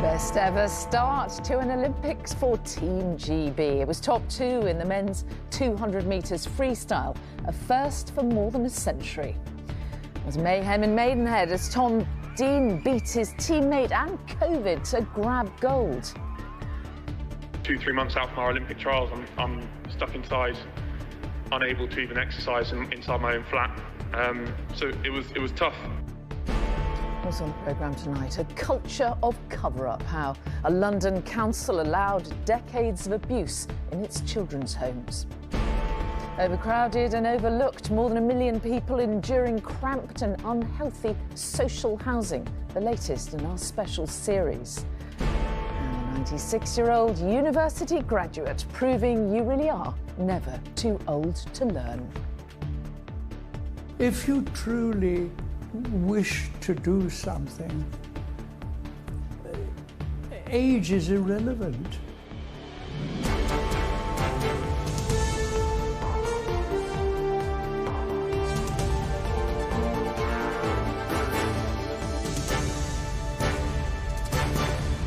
Best ever start to an Olympics for Team GB. It was top 2 in the men's 200 metres freestyle, a first for more than a century. There was mayhem in Maidenhead as Tom Dean beat his teammate and COVID to grab gold. 2-3 months out from our Olympic trials, I'm stuck inside, unable to even exercise inside my own flat. So it was tough. Also on the programme tonight, a culture of cover-up, how a London council allowed decades of abuse in its children's homes. Overcrowded and overlooked, more than 1 million people enduring cramped and unhealthy social housing, the latest in our special series. And a 96-year-old university graduate proving you really are never too old to learn. If you truly wish to do something, age is irrelevant.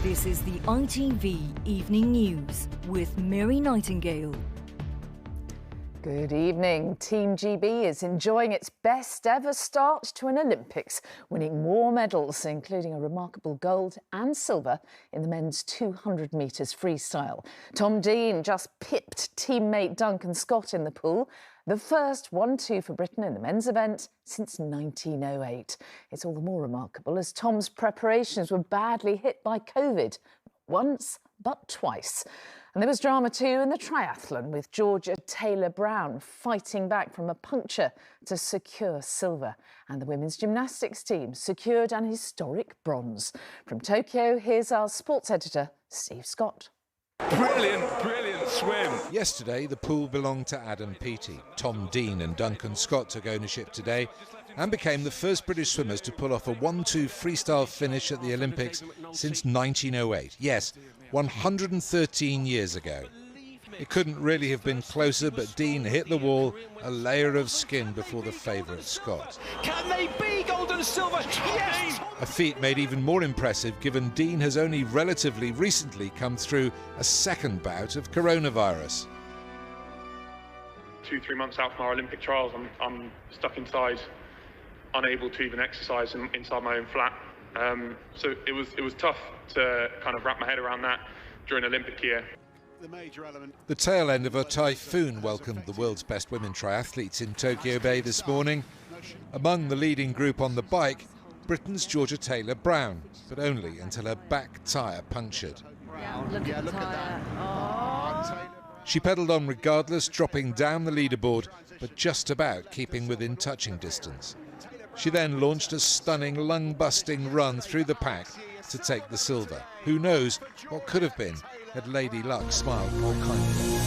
This is the ITV Evening News with Mary Nightingale. Good evening. Team GB is enjoying its best ever start to an Olympics, winning more medals, including a remarkable gold and silver in the men's 200 metres freestyle. Tom Dean just pipped teammate Duncan Scott in the pool, the first 1-2 for Britain in the men's event since 1908. It's all the more remarkable as Tom's preparations were badly hit by COVID, once but twice. And there was drama too in the triathlon, with Georgia Taylor-Brown fighting back from a puncture to secure silver. And the women's gymnastics team secured an historic bronze. From Tokyo, here's our sports editor, Steve Scott. Brilliant swim. Yesterday, the pool belonged to Adam Peaty. Tom Dean and Duncan Scott took ownership today and became the first British swimmers to pull off a 1-2 freestyle finish at the Olympics since 1908. Yes, 113 years ago. It couldn't really have been closer, but Dean hit the wall a layer of skin before the favourite Scott. Can they be gold and silver? Yes! A feat made even more impressive given Dean has only relatively recently come through a second bout of coronavirus. 2-3 months out from our Olympic trials, I'm stuck inside, unable to even exercise inside my own flat. So it was tough to kind of wrap my head around that during Olympic year. The tail end of a typhoon welcomed the world's best women triathletes in Tokyo Bay this morning. Among the leading group on the bike, Britain's Georgia Taylor-Brown, but only until her back tyre punctured. Look at that. Oh. She pedalled on regardless, dropping down the leaderboard, but just about keeping within touching distance. She then launched a stunning, lung-busting run through the pack to take the silver. Who knows what could have been had Lady Luck smiled more kindly.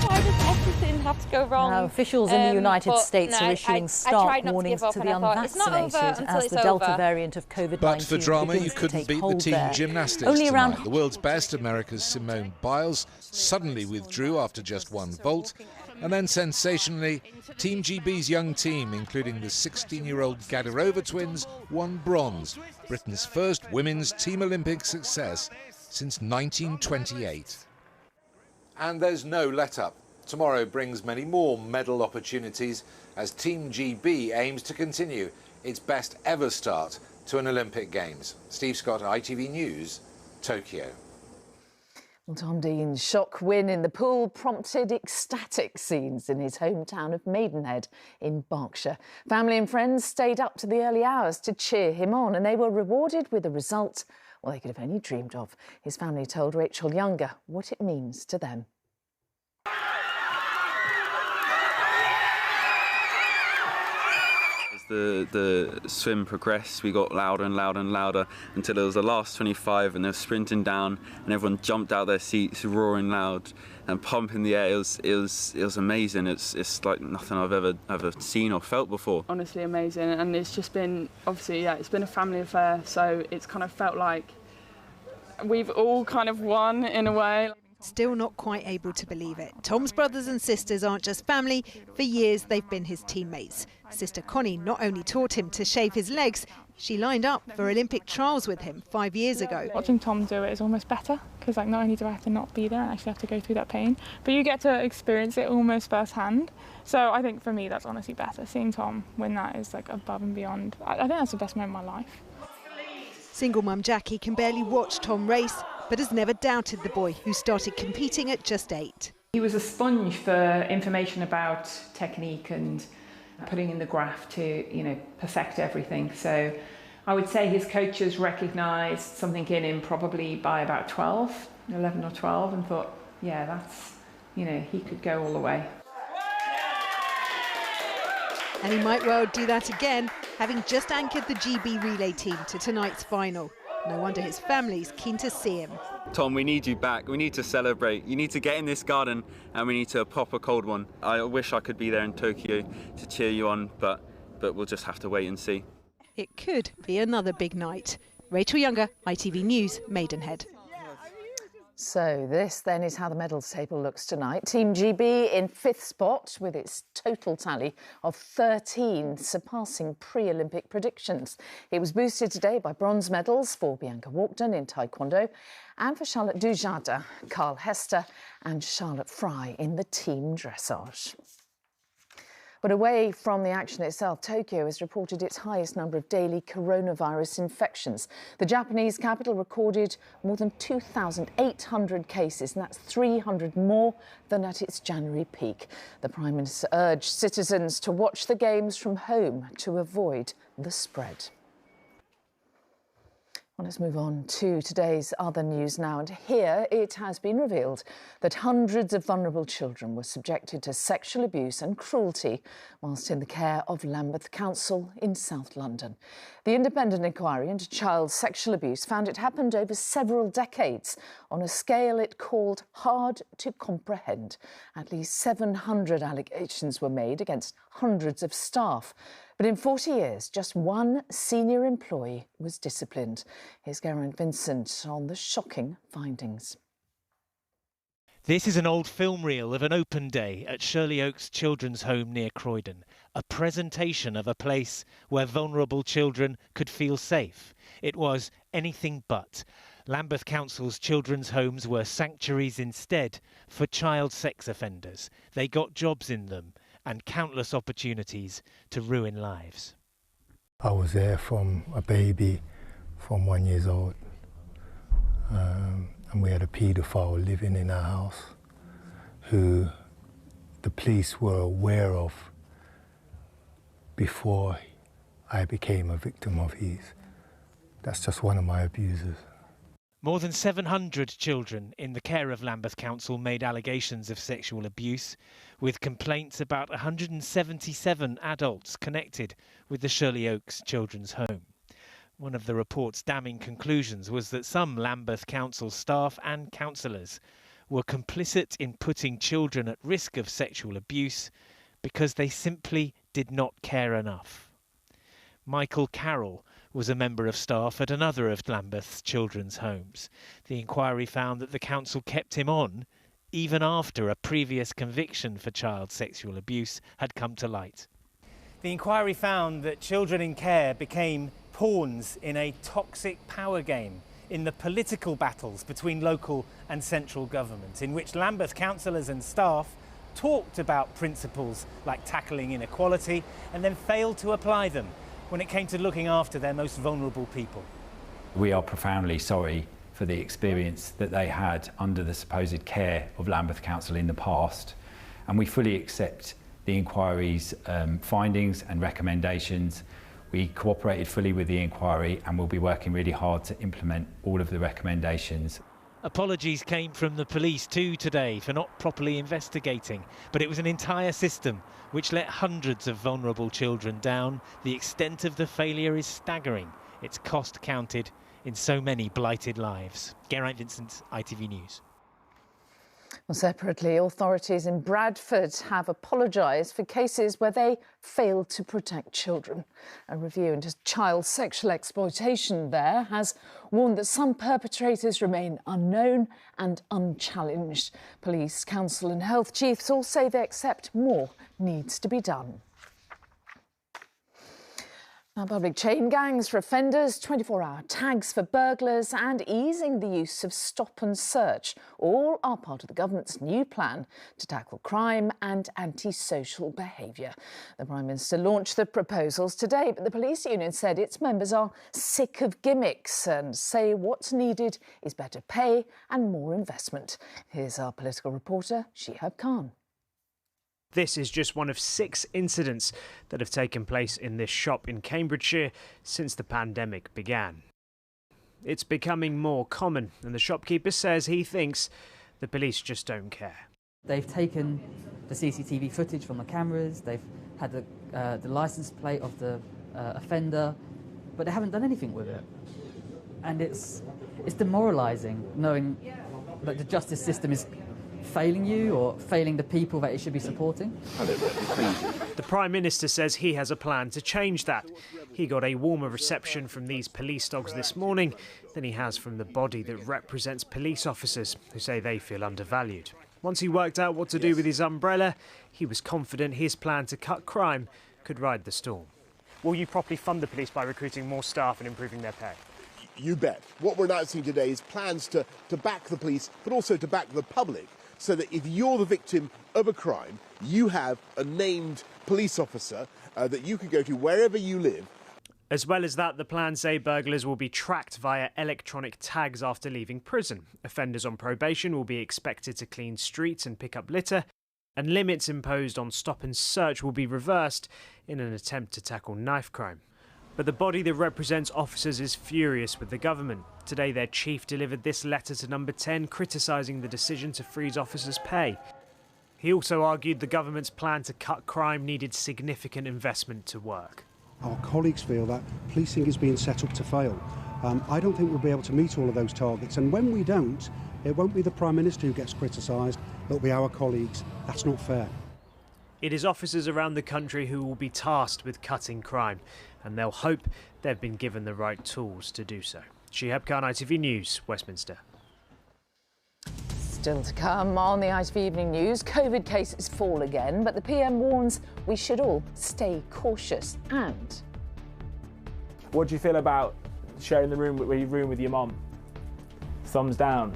Why does everything have to go wrong? Now, officials in the United States are issuing stark warnings to the unvaccinated as the Delta variant of COVID-19 But for drama, you couldn't beat the team there. gymnastics tonight. The world's best, America's Simone Biles, suddenly withdrew after just one vault. And then, sensationally, Team GB's young team, including the 16-year-old Gadarova twins, won bronze, Britain's first women's Team Olympic success since 1928. And there's no let-up. Tomorrow brings many more medal opportunities as Team GB aims to continue its best ever start to an Olympic Games. Steve Scott, ITV News, Tokyo. Well, Tom Dean's shock win in the pool prompted ecstatic scenes in his hometown of Maidenhead in Berkshire. Family and friends stayed up to the early hours to cheer him on, and they were rewarded with a result well, they could have only dreamed of. His family told Rachel Younger what it means to them. As the swim progressed, we got louder and louder and louder until it was the last 25 and they were sprinting down and everyone jumped out of their seats, roaring loud and pumping the air. It was amazing. It's like nothing I've ever seen or felt before. Honestly amazing, and it's just been, obviously, yeah, it's been a family affair, so it's kind of felt like we've all kind of won in a way. Still not quite able to believe it. Tom's brothers and sisters aren't just family. For years, they've been his teammates. Sister Connie not only taught him to shave his legs, She lined up for Olympic trials with him 5 years ago. Watching Tom do it is almost better, because not only do I have to not be there and actually have to go through that pain, but you get to experience it almost firsthand. So I think for me that's honestly better. Seeing Tom win that is above and beyond. I think that's the best moment of my life. Single mum Jackie can barely watch Tom race, but has never doubted the boy who started competing at just 8. He was a sponge for information about technique and putting in the graft to, perfect everything. So I would say his coaches recognised something in him probably by about 11 or 12, and thought, yeah, that's, he could go all the way. And he might well do that again, having just anchored the GB relay team to tonight's final. No wonder his family's keen to see him. Tom, we need you back. We need to celebrate. You need to get in this garden and we need to pop a cold one. I wish I could be there in Tokyo to cheer you on, but we'll just have to wait and see. It could be another big night. Rachel Younger, ITV News, Maidenhead. So this then is how the medals table looks tonight. Team GB in 5th spot with its total tally of 13, surpassing pre-Olympic predictions. It was boosted today by bronze medals for Bianca Walkden in Taekwondo and for Charlotte Dujardin, Carl Hester and Charlotte Fry in the team dressage. But away from the action itself, Tokyo has reported its highest number of daily coronavirus infections. The Japanese capital recorded more than 2,800 cases, and that's 300 more than at its January peak. The Prime Minister urged citizens to watch the games from home to avoid the spread. Well, let's move on to today's other news now. And here it has been revealed that hundreds of vulnerable children were subjected to sexual abuse and cruelty whilst in the care of Lambeth Council in South London. The independent inquiry into child sexual abuse found it happened over several decades on a scale it called hard to comprehend. At least 700 allegations were made against hundreds of staff. But in 40 years, just one senior employee was disciplined. Here's Geraint Vincent on the shocking findings. This is an old film reel of an open day at Shirley Oaks Children's Home near Croydon, a presentation of a place where vulnerable children could feel safe. It was anything but. Lambeth Council's children's homes were sanctuaries instead for child sex offenders. They got jobs in them and countless opportunities to ruin lives. I was there from a baby, from 1 year old, and we had a paedophile living in our house who the police were aware of before I became a victim of his. That's just one of my abusers. More than 700 children in the care of Lambeth Council made allegations of sexual abuse, with complaints about 177 adults connected with the Shirley Oaks Children's Home. One of the report's damning conclusions was that some Lambeth Council staff and councillors were complicit in putting children at risk of sexual abuse because they simply did not care enough. Michael Carroll was a member of staff at another of Lambeth's children's homes. The inquiry found that the council kept him on even after a previous conviction for child sexual abuse had come to light. The inquiry found that children in care became pawns in a toxic power game in the political battles between local and central government, in which Lambeth councillors and staff talked about principles like tackling inequality and then failed to apply them when it came to looking after their most vulnerable people. We are profoundly sorry for the experience that they had under the supposed care of Lambeth Council in the past, and we fully accept the inquiry's findings and recommendations. We cooperated fully with the inquiry and will be working really hard to implement all of the recommendations. Apologies came from the police too today for not properly investigating, but it was an entire system which let hundreds of vulnerable children down. The extent of the failure is staggering. Its cost counted in so many blighted lives. Geraint Vincent, ITV News. Well, separately, authorities in Bradford have apologised for cases where they failed to protect children. A review into child sexual exploitation there has warned that some perpetrators remain unknown and unchallenged. Police, council and health chiefs all say they accept more needs to be done. Now, public chain gangs for offenders, 24-hour tags for burglars and easing the use of stop and search all are part of the government's new plan to tackle crime and antisocial behaviour. The Prime Minister launched the proposals today, but the police union said its members are sick of gimmicks and say what's needed is better pay and more investment. Here's our political reporter, Shihab Khan. This is just one of 6 incidents that have taken place in this shop in Cambridgeshire since the pandemic began. It's becoming more common, and the shopkeeper says he thinks the police just don't care. They've taken the CCTV footage from the cameras, they've had the licence plate of the offender, but they haven't done anything with it. And it's demoralising knowing that the justice system is failing you or failing the people that it should be supporting. The Prime Minister says he has a plan to change that. He got a warmer reception from these police dogs this morning than he has from the body that represents police officers who say they feel undervalued. Once he worked out what to do with his umbrella, he was confident his plan to cut crime could ride the storm. Will you properly fund the police by recruiting more staff and improving their pay? You bet. What we're announcing today is plans to back the police, but also to back the public, so that if you're the victim of a crime, you have a named police officer that you can go to wherever you live. As well as that, the plans say burglars will be tracked via electronic tags after leaving prison. Offenders on probation will be expected to clean streets and pick up litter, and limits imposed on stop and search will be reversed in an attempt to tackle knife crime. But the body that represents officers is furious with the government. Today, their chief delivered this letter to Number 10 criticising the decision to freeze officers' pay. He also argued the government's plan to cut crime needed significant investment to work. Our colleagues feel that policing is being set up to fail. I don't think we'll be able to meet all of those targets, and when we don't, it won't be the Prime Minister who gets criticised, it'll be our colleagues. That's not fair. It is officers around the country who will be tasked with cutting crime, and they'll hope they've been given the right tools to do so. Shihab Khan, ITV News, Westminster. Still to come on the ITV Evening News, COVID cases fall again, but the PM warns we should all stay cautious. And what do you feel about sharing the room with your mum? Thumbs down.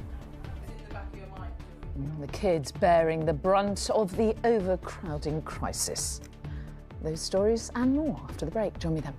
The kids bearing the brunt of the overcrowding crisis. Those stories and more after the break. Join me then.